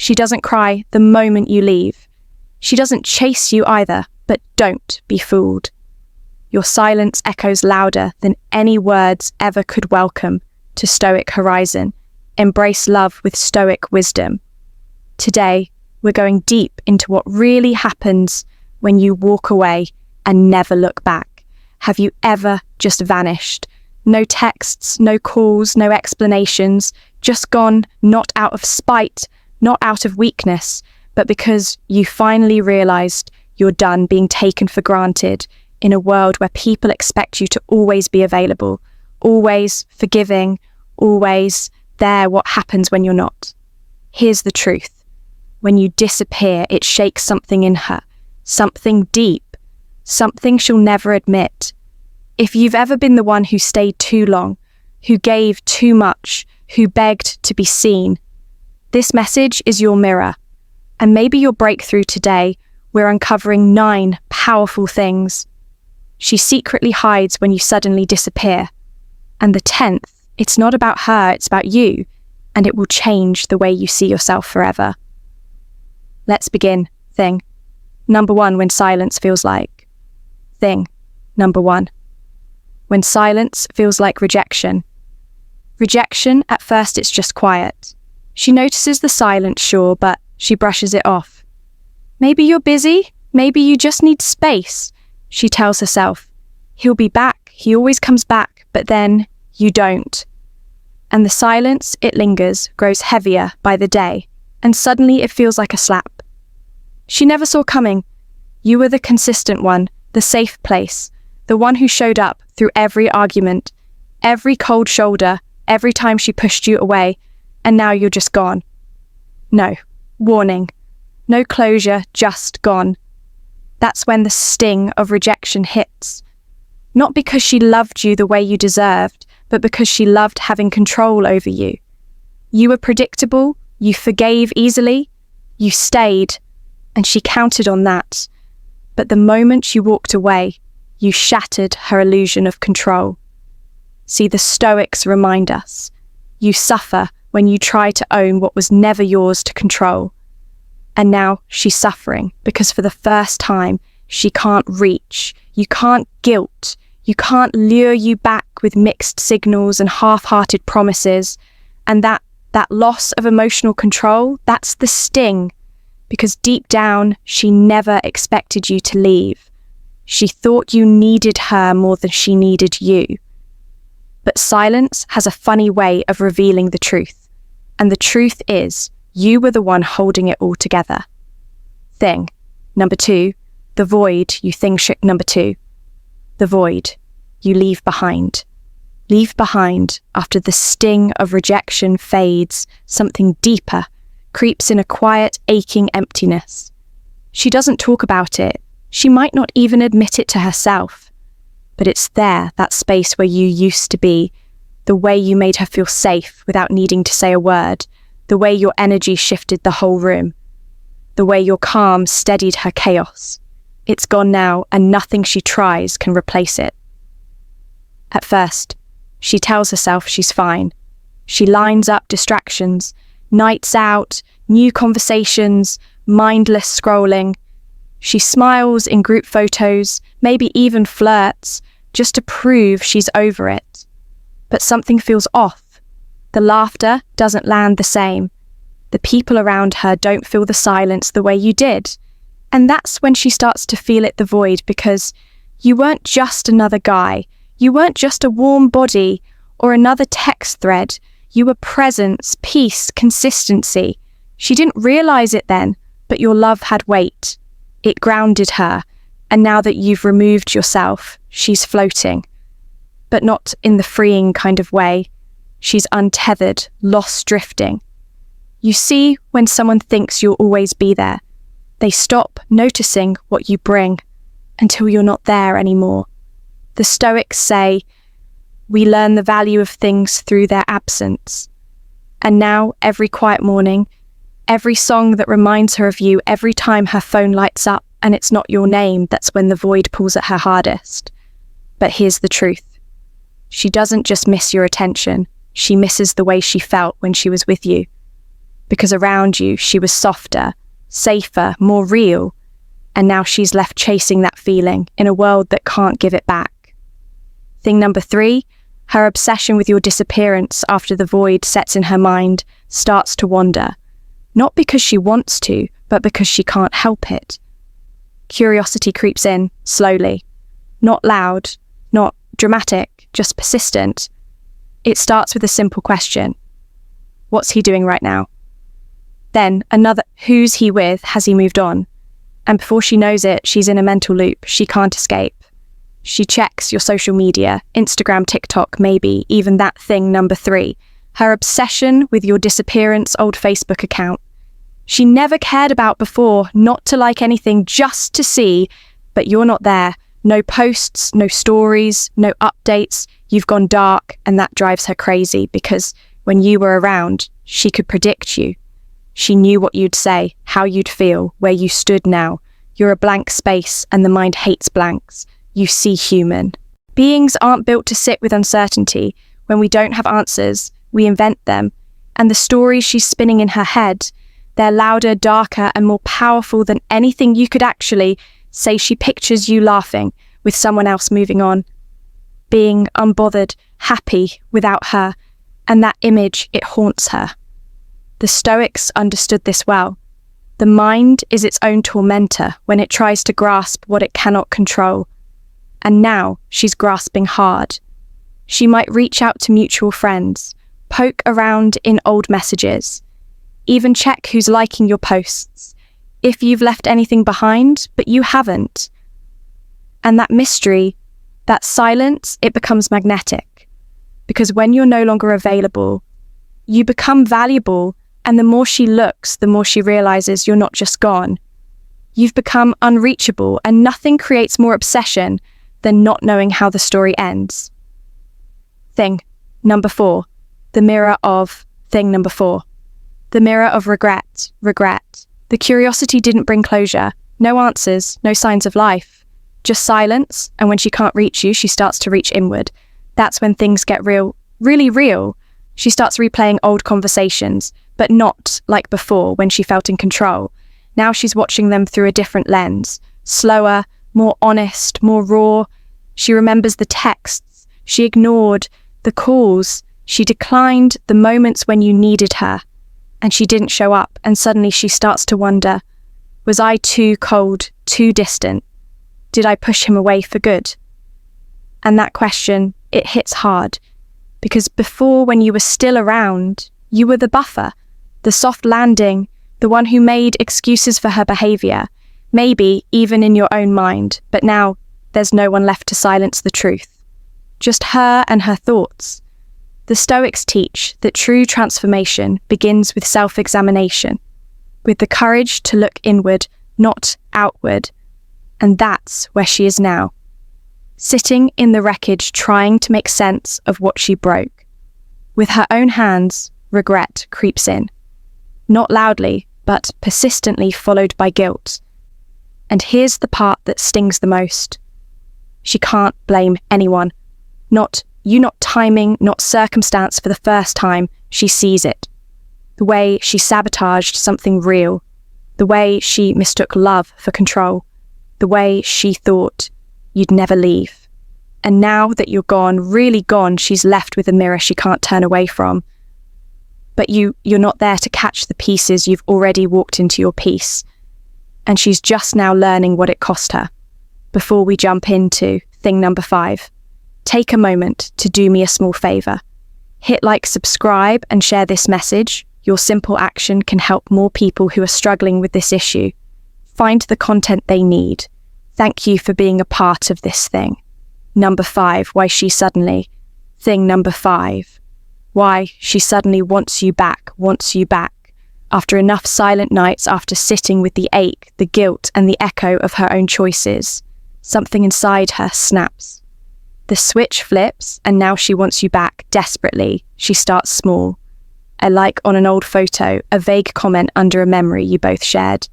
She doesn't cry the moment you leave. She doesn't chase you either, but don't be fooled. Your silence echoes louder than any words ever could welcome to Stoic horizon. Embrace love with Stoic wisdom. Today, we're going deep into what really happens when you walk away and never look back. Have you ever just vanished? No texts, no calls, no explanations, just gone, not out of spite, not out of weakness, but because you finally realized you're done being taken for granted in a world where people expect you to always be available, always forgiving, always there. What happens when you're not? Here's the truth. When you disappear, it shakes something in her, something deep, something she'll never admit. If you've ever been the one who stayed too long, who gave too much, who begged to be seen, this message is your mirror. And maybe your breakthrough today, we're uncovering 9 powerful things she secretly hides when you suddenly disappear. And the 10th, it's not about her, it's about you, and it will change the way you see yourself forever. Let's begin. Thing number 1, when silence feels like. Thing number 1. When silence feels like rejection. Rejection, at first it's just quiet. She notices the silence, sure, but she brushes it off. Maybe you're busy, maybe you just need space, she tells herself. He'll be back, he always comes back, but then you don't. And the silence, it lingers, grows heavier by the day, and suddenly it feels like a slap. She never saw coming. You were the consistent one, the safe place, the one who showed up through every argument, every cold shoulder, every time she pushed you away, and now you're just gone. No. Warning. No closure, just gone. That's when the sting of rejection hits. Not because she loved you the way you deserved, but because she loved having control over you. You were predictable, you forgave easily, you stayed, and she counted on that. But the moment you walked away, you shattered her illusion of control. See, the Stoics remind us, you suffer when you try to own what was never yours to control. And now she's suffering because for the first time, she can't reach, you can't guilt, you can't lure you back with mixed signals and half-hearted promises. And that loss of emotional control, that's the sting. Because deep down, she never expected you to leave. She thought you needed her more than she needed you. But silence has a funny way of revealing the truth. And the truth is, you were the one holding it all together. Thing number 2, the void you think number 2. The void you leave behind. Leave behind after the sting of rejection fades, something deeper creeps in, a quiet, aching emptiness. She doesn't talk about it. She might not even admit it to herself. But it's there, that space where you used to be, the way you made her feel safe without needing to say a word, the way your energy shifted the whole room, the way your calm steadied her chaos. It's gone now, and nothing she tries can replace it. At first, she tells herself she's fine. She lines up distractions, nights out, new conversations, mindless scrolling. She smiles in group photos, maybe even flirts, just to prove she's over it. But something feels off. The laughter doesn't land the same. The people around her don't feel the silence the way you did. And that's when she starts to feel it, the void, because you weren't just another guy. You weren't just a warm body or another text thread. You were presence, peace, consistency. She didn't realize it then, but your love had weight. It grounded her, and now that you've removed yourself, she's floating. But not in the freeing kind of way. She's untethered, lost drifting. You see, when someone thinks you'll always be there, they stop noticing what you bring until you're not there anymore. The Stoics say, we learn the value of things through their absence. And now, every quiet morning, every song that reminds her of you, every time her phone lights up and it's not your name, that's when the void pulls at her hardest. But here's the truth. She doesn't just miss your attention. She misses the way she felt when she was with you. because around you she was softer, safer, more real, and now she's left chasing that feeling in a world that can't give it back. Thing number 3, her obsession with your disappearance after the void sets in her mind starts to wander, not because she wants to, but because she can't help it. Curiosity creeps in, slowly. Not loud, not dramatic, just persistent. It starts with a simple question. What's he doing right now? Then another, who's he with? Has he moved on? And before she knows it, she's in a mental loop she can't escape. She checks your social media, Instagram, TikTok, maybe, even that thing number 3, her obsession with your disappearance old Facebook account. She never cared about before, not to like anything, just to see, but you're not there. No posts, no stories, no updates. You've gone dark, and that drives her crazy because when you were around, she could predict you. She knew what you'd say, how you'd feel, where you stood now. You're a blank space, and the mind hates blanks. You see human. Beings aren't built to sit with uncertainty. When we don't have answers, we invent them. And the stories she's spinning in her head, they're louder, darker, and more powerful than anything you could actually say. She pictures you laughing with someone else moving on, being unbothered, happy without her, and that image, it haunts her. The Stoics understood this well. The mind is its own tormentor when it tries to grasp what it cannot control. And now she's grasping hard. She might reach out to mutual friends, poke around in old messages, even check who's liking your posts, if you've left anything behind, but you haven't. And that mystery, that silence, it becomes magnetic. Because when you're no longer available, you become valuable, and the more she looks, the more she realizes you're not just gone. You've become unreachable, and nothing creates more obsession than not knowing how the story ends. Thing number 4, the mirror of thing number 4. The mirror of regret. The curiosity didn't bring closure. No answers, no signs of life. Just silence, and when she can't reach you, she starts to reach inward. That's when things get real, really real. She starts replaying old conversations, but not like before when she felt in control. Now she's watching them through a different lens. Slower, more honest, more raw. She remembers the texts she ignored, the calls she declined, the moments when you needed her, and she didn't show up, and suddenly she starts to wonder, was I too cold, too distant? Did I push him away for good? And that question, it hits hard, because before, when you were still around, you were the buffer, the soft landing, the one who made excuses for her behavior, maybe even in your own mind, but now there's no one left to silence the truth. Just her and her thoughts. The Stoics teach that true transformation begins with self-examination, with the courage to look inward, not outward. And that's where she is now, sitting in the wreckage trying to make sense of what she broke. With her own hands, regret creeps in. Not loudly, but persistently, followed by guilt. And here's the part that stings the most. She can't blame anyone. Not timing, not circumstance. For the first time, she sees it. The way she sabotaged something real. The way she mistook love for control. The way she thought you'd never leave. And now that you're gone, really gone, she's left with a mirror she can't turn away from. But you're not there to catch the pieces. You've already walked into your piece. And she's just now learning what it cost her. Before we jump into thing number 5, take a moment to do me a small favor. Hit like, subscribe, and share this message. Your simple action can help more people who are struggling with this issue find the content they need. Thank you for being a part of this thing. Number 5, why she suddenly. Thing number 5, why she suddenly wants you back. After enough silent nights, after sitting with the ache, the guilt, and the echo of her own choices, something inside her snaps. The switch flips, and now she wants you back desperately. She starts small. A like on an old photo, a vague comment under a memory you both shared.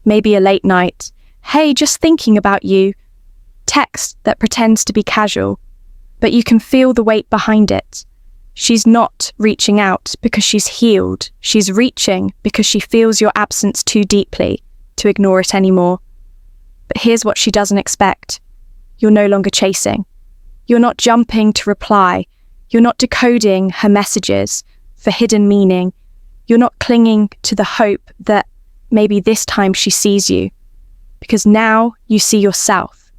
Maybe a late night, hey, just thinking about you. Text that pretends to be casual, but you can feel the weight behind it. She's not reaching out because she's healed. She's reaching because she feels your absence too deeply to ignore it anymore. But here's what she doesn't expect. You're no longer chasing. You're not jumping to reply. You're not decoding her messages for hidden meaning. You're not clinging to the hope that maybe this time she sees you. Because now you see yourself.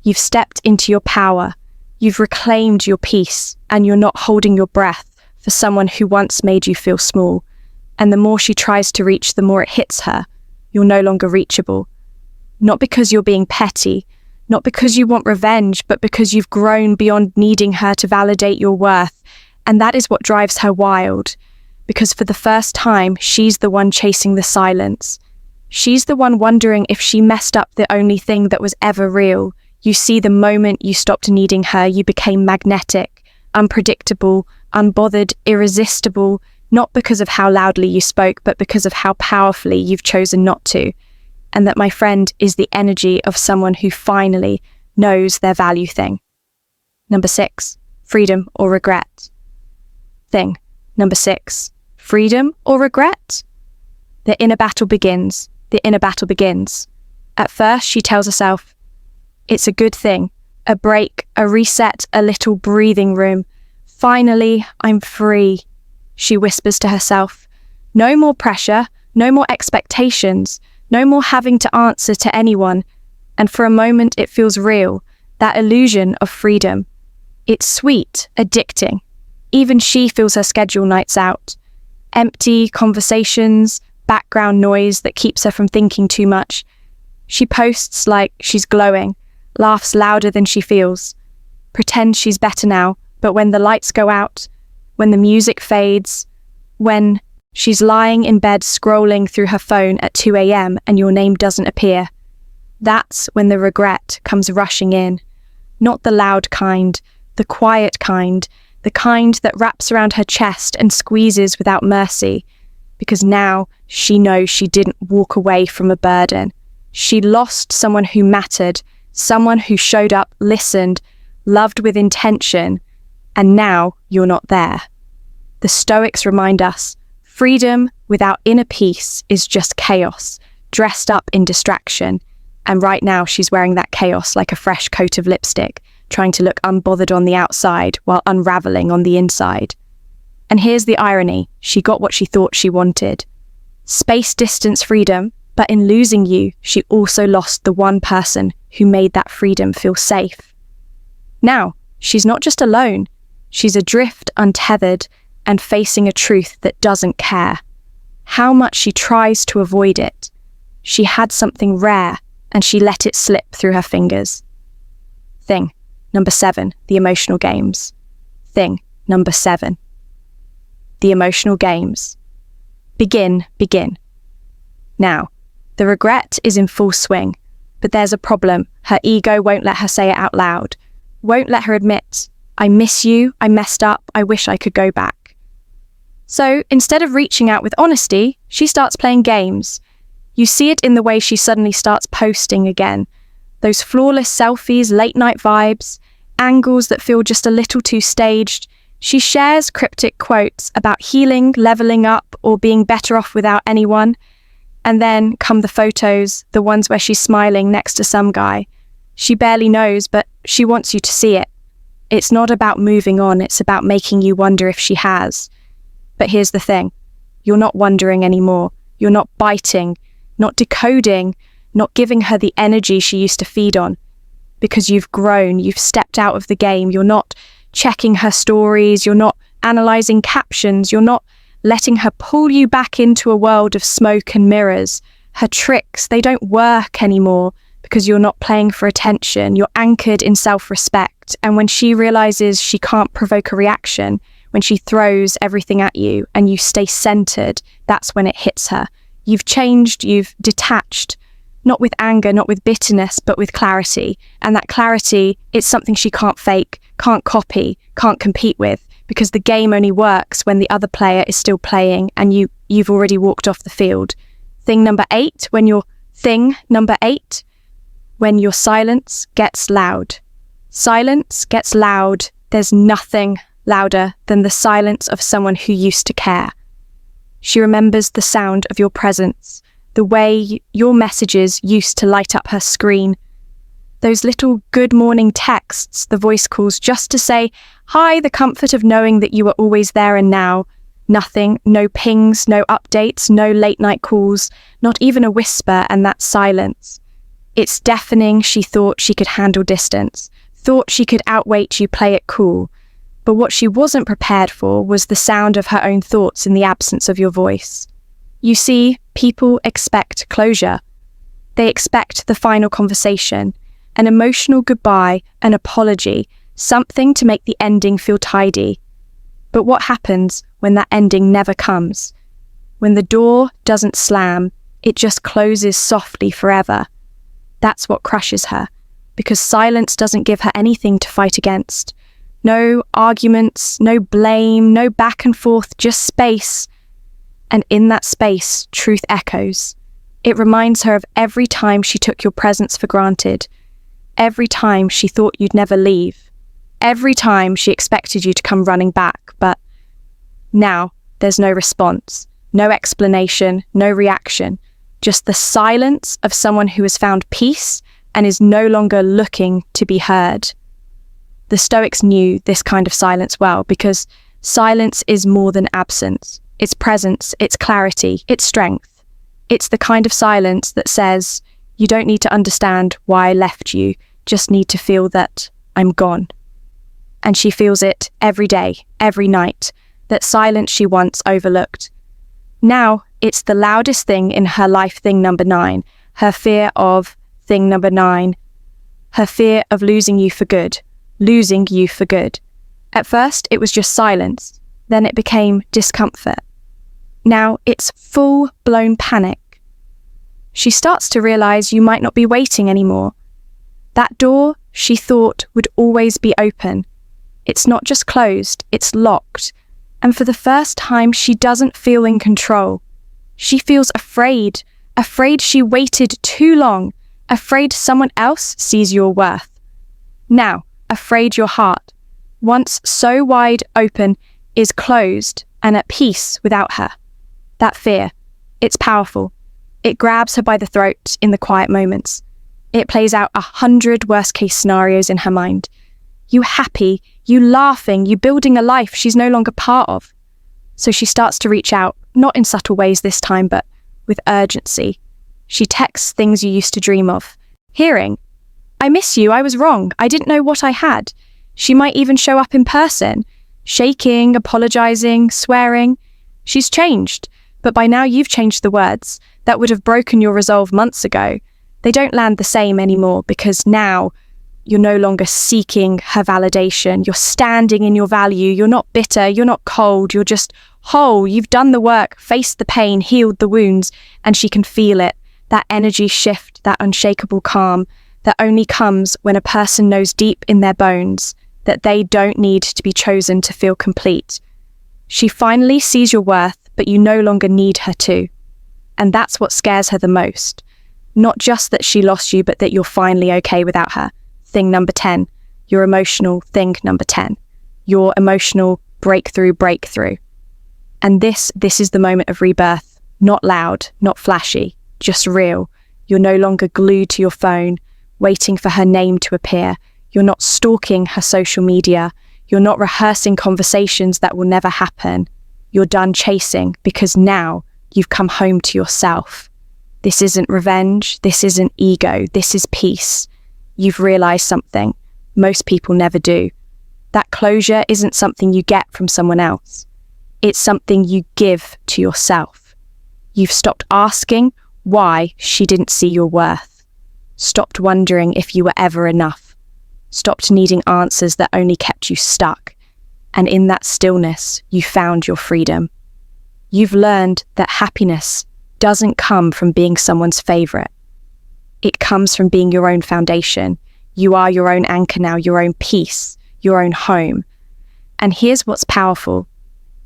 You've stepped into your power. You've reclaimed your peace, and you're not holding your breath for someone who once made you feel small. And the more she tries to reach, the more it hits her. You're no longer reachable. Not because you're being petty, not because you want revenge, but because you've grown beyond needing her to validate your worth. And that is what drives her wild. Because for the first time, she's the one chasing the silence. She's the one wondering if she messed up the only thing that was ever real. You see, the moment you stopped needing her, you became magnetic, unpredictable, unbothered, irresistible, not because of how loudly you spoke, but because of how powerfully you've chosen not to. And that, my friend, is the energy of someone who finally knows their value thing. Number 6, freedom or regret. Thing. Number 6, freedom or regret? The inner battle begins. The inner battle begins. At first, she tells herself, it's a good thing, a break, a reset, a little breathing room. Finally, I'm free, she whispers to herself. No more pressure, no more expectations, no more having to answer to anyone. And for a moment, it feels real, that illusion of freedom. It's sweet, addicting. Even she feels her schedule nights out. Empty conversations, background noise that keeps her from thinking too much. She posts like she's glowing, laughs louder than she feels, pretends she's better now, but when the lights go out, when the music fades, when she's lying in bed scrolling through her phone at 2 a.m. and your name doesn't appear, that's when the regret comes rushing in. Not the loud kind, the quiet kind, the kind that wraps around her chest and squeezes without mercy, because now she knows she didn't walk away from a burden. She lost someone who mattered, someone who showed up, listened, loved with intention, and now you're not there. The Stoics remind us, freedom without inner peace is just chaos, dressed up in distraction. And right now she's wearing that chaos like a fresh coat of lipstick, trying to look unbothered on the outside while unraveling on the inside. And here's the irony, she got what she thought she wanted. Space, distance, freedom, but in losing you, she also lost the one person who made that freedom feel safe. Now, she's not just alone, she's adrift, untethered, and facing a truth that doesn't care. How much she tries to avoid it. She had something rare, and she let it slip through her fingers. Thing. Number 7, the emotional games. Thing. Number 7. The emotional games. Begin. Now, the regret is in full swing, but there's a problem. Her ego won't let her say it out loud, won't let her admit, I miss you, I messed up, I wish I could go back. So instead of reaching out with honesty, she starts playing games. You see it in the way she suddenly starts posting again. Those flawless selfies, late night vibes, angles that feel just a little too staged. She shares cryptic quotes about healing, leveling up, or being better off without anyone. And then come the photos, the ones where she's smiling next to some guy. She barely knows, but she wants you to see it. It's not about moving on, it's about making you wonder if she has. But here's the thing, you're not wondering anymore. You're not biting, not decoding, not giving her the energy she used to feed on. Because you've grown, you've stepped out of the game, you're not checking her stories, you're not analysing captions, you're not letting her pull you back into a world of smoke and mirrors. Her tricks, they don't work anymore because you're not playing for attention. You're anchored in self-respect. And when she realises she can't provoke a reaction, when she throws everything at you and you stay centred, that's when it hits her. You've changed, you've detached, not with anger, not with bitterness, but with clarity. And that clarity, it's something she can't fake, can't copy, can't compete with. Because the game only works when the other player is still playing and you've already walked off the field. Thing number 8, when your silence gets loud. Silence gets loud, there's nothing louder than the silence of someone who used to care. She remembers the sound of your presence, the way your messages used to light up her screen. Those little good morning texts, the voice calls just to say, hi, the comfort of knowing that you are always there and now. Nothing, no pings, no updates, no late night calls, not even a whisper, and that silence. It's deafening. She thought she could handle distance, thought she could outwait you, play it cool. But what she wasn't prepared for was the sound of her own thoughts in the absence of your voice. You see, people expect closure. They expect the final conversation, an emotional goodbye, an apology, something to make the ending feel tidy. But what happens when that ending never comes? When the door doesn't slam, it just closes softly forever. That's what crushes her, because silence doesn't give her anything to fight against. No arguments, no blame, no back and forth, just space. And in that space, truth echoes. It reminds her of every time she took your presence for granted, every time she thought you'd never leave, every time she expected you to come running back, but now there's no response, no explanation, no reaction, just the silence of someone who has found peace and is no longer looking to be heard. The Stoics knew this kind of silence well, because silence is more than absence. It's presence, it's clarity, it's strength. It's the kind of silence that says, you don't need to understand why I left you, just need to feel that I'm gone. And she feels it every day, every night, that silence she once overlooked. Now, it's the loudest thing in her life, thing number 9, her fear of thing number 9, her fear of losing you for good. Losing you for good. At first, it was just silence. Then it became discomfort. Now it's full-blown panic. She starts to realize you might not be waiting anymore. That door she thought would always be open. It's not just closed, it's locked. And for the first time, she doesn't feel in control. She feels afraid she waited too long, afraid someone else sees your worth. Now, afraid your heart, once so wide open, is closed and at peace without her. That fear, it's powerful. It grabs her by the throat in the quiet moments. It plays out 100 worst-case scenarios in her mind. You happy, you laughing, you building a life she's no longer part of. So she starts to reach out, not in subtle ways this time, but with urgency. She texts things you used to dream of. Hearing, I miss you, I was wrong, I didn't know what I had. She might even show up in person, shaking, apologizing, swearing. She's changed, but by now you've changed the words that would have broken your resolve months ago. They don't land the same anymore, because now you're no longer seeking her validation. You're standing in your value. You're not bitter, you're not cold, you're just whole. You've done the work, faced the pain, healed the wounds, and she can feel it. That energy shift, that unshakable calm that only comes when a person knows deep in their bones that they don't need to be chosen to feel complete. She finally sees your worth, but you no longer need her to. And that's what scares her the most. Not just that she lost you, but that you're finally okay without her. Thing number 10, your emotional thing number 10, your emotional breakthrough. And this is the moment of rebirth, not loud, not flashy, just real. You're no longer glued to your phone, waiting for her name to appear. You're not stalking her social media. You're not rehearsing conversations that will never happen. You're done chasing, because now you've come home to yourself. This isn't revenge. This isn't ego. This is peace. You've realized something most people never do. That closure isn't something you get from someone else. It's something you give to yourself. You've stopped asking why she didn't see your worth. Stopped wondering if you were ever enough. Stopped needing answers that only kept you stuck. And in that stillness, you found your freedom. You've learned that happiness doesn't come from being someone's favorite. It comes from being your own foundation. You are your own anchor now, your own peace, your own home. And here's what's powerful.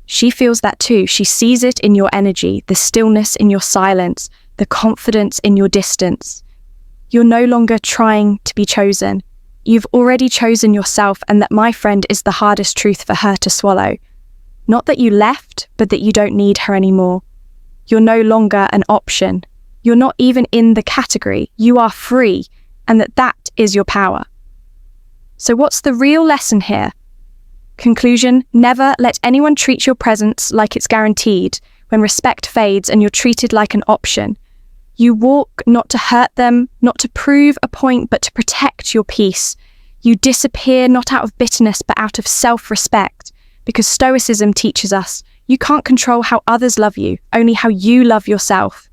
She feels that too. She sees it in your energy, the stillness in your silence, the confidence in your distance. You're no longer trying to be chosen. you've already chosen yourself and that my friend is the hardest truth for her to swallow. Not that you left, but that you don't need her anymore. You're no longer an option. You're not even in the category. You are free, and that is your power. So what's the real lesson here? Conclusion: never let anyone treat your presence like it's guaranteed when respect fades and you're treated like an option. You walk not to hurt them, not to prove a point, but to protect your peace. You disappear not out of bitterness, but out of self-respect, because Stoicism teaches us you can't control how others love you, only how you love yourself.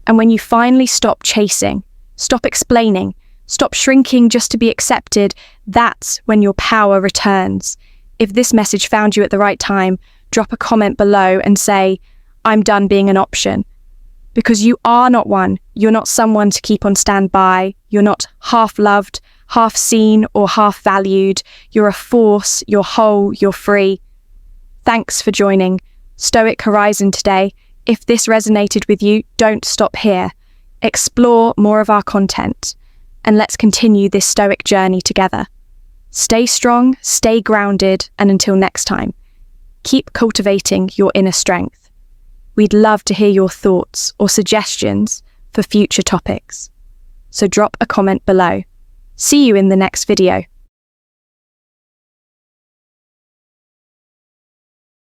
And when you finally stop chasing, stop explaining, stop shrinking just to be accepted, that's when your power returns. If this message found you at the right time, drop a comment below and say, I'm done being an option. Because you are not one. You're not someone to keep on standby. You're not half loved, half seen, or half valued. You're a force, you're whole, you're free. Thanks for joining Stoic Horizon today. If this resonated with you, don't stop here. Explore more of our content, and let's continue this Stoic journey together. Stay strong, stay grounded, and until next time, keep cultivating your inner strength. We'd love to hear your thoughts or suggestions for future topics. So drop a comment below. See you in the next video.